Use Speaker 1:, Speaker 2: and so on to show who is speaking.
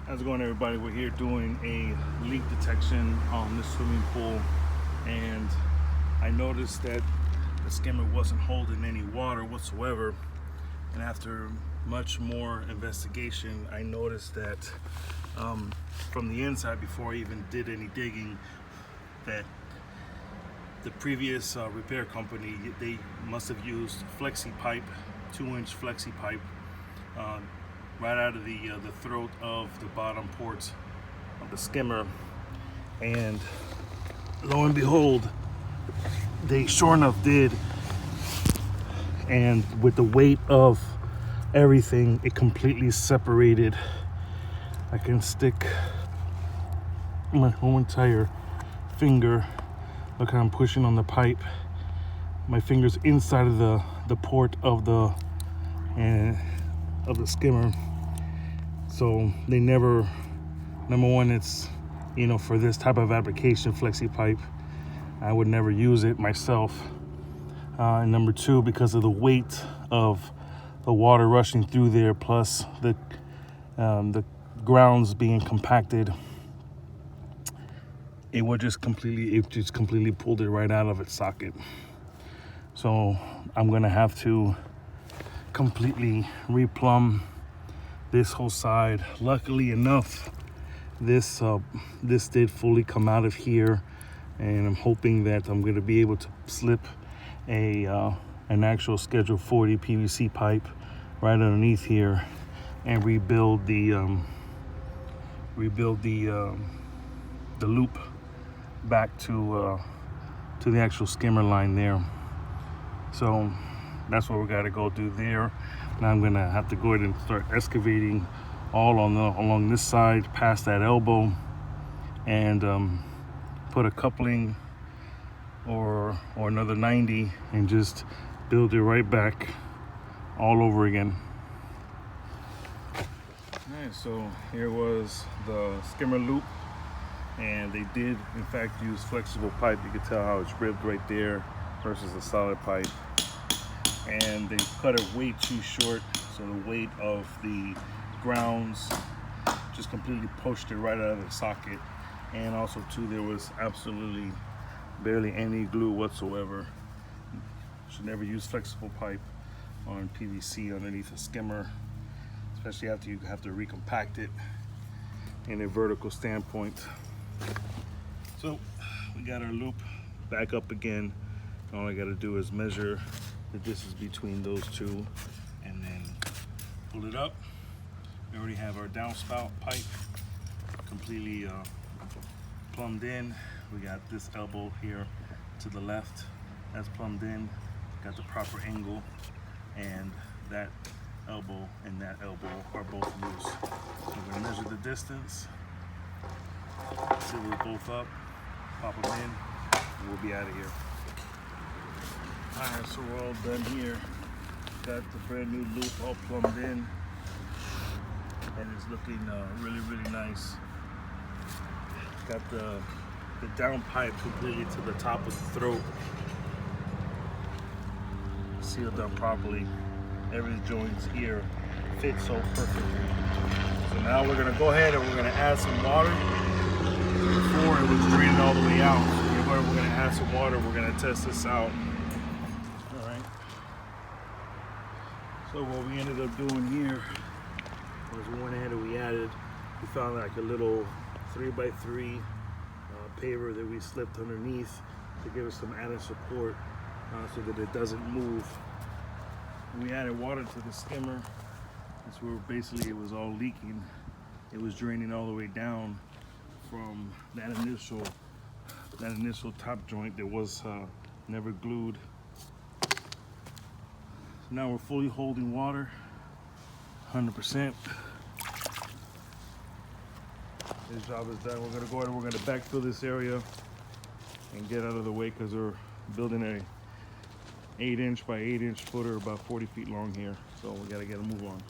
Speaker 1: How's it going, everybody? We're here doing a leak detection on this swimming pool, and I noticed that the skimmer wasn't holding any water whatsoever. And after much more investigation, I noticed that from the inside, before I even did any digging, that the previous repair company, they must have used flexi-pipe, 2-inch flexi-pipe, right out of the throat of the bottom ports of the skimmer. And lo and behold, they sure enough did. And with the weight of everything, it completely separated. I can stick my whole entire finger. Look how I'm pushing on the pipe. My finger's inside of the port of the skimmer. So they never, number one, it's, for this type of application, flexi pipe, I would never use it myself. And number two, because of the weight of the water rushing through there, plus the grounds being compacted, it just completely pulled it right out of its socket. So I'm gonna have to completely replumb this whole side. Luckily enough, this did fully come out of here, and I'm hoping that I'm going to be able to slip an actual Schedule 40 PVC pipe right underneath here and rebuild the loop back to the actual skimmer line there. So that's what we got to go do there. Now I'm gonna have to go ahead and start excavating all along this side past that elbow, and put a coupling or another 90 and just build it right back all over again. All right, so here was the skimmer loop, and they did in fact use flexible pipe. You can tell how it's ribbed right there versus a solid pipe. And they cut it way too short, so the weight of the grounds just completely pushed it right out of the socket. And also too, there was absolutely barely any glue whatsoever. Should never use flexible pipe on PVC underneath a skimmer, especially after you have to recompact it in a vertical standpoint. So we got our loop back up again. All I got to do is measure the distance between those two and then pull it up. We already have our downspout pipe completely plumbed in. We got this elbow here to the left, that's plumbed in, got the proper angle, and that elbow and that elbow are both loose. So we're gonna measure the distance, seal it both up, pop them in, and we'll be out of here. Alright, so we're all done here. Got the brand new loop all plumbed in, and it's looking really nice. Got the down pipe completely to the top of the throat, sealed up properly. Every joints here fit so perfectly. So now we're gonna go ahead and we're gonna add some water. Before it was draining all the way out, so we're gonna add some water. We're gonna test this out. So what we ended up doing here was we went ahead and we found like a little 3x3 paver that we slipped underneath to give us some added support so that it doesn't move. And we added water to the skimmer. That's where basically it was all leaking. It was draining all the way down from that initial top joint that was never glued. Now we're fully holding water, 100%. This job is done. We're gonna go ahead and we're gonna backfill this area and get out of the way, because we're building a 8-inch by 8-inch footer, about 40 feet long here. So we gotta get a move on.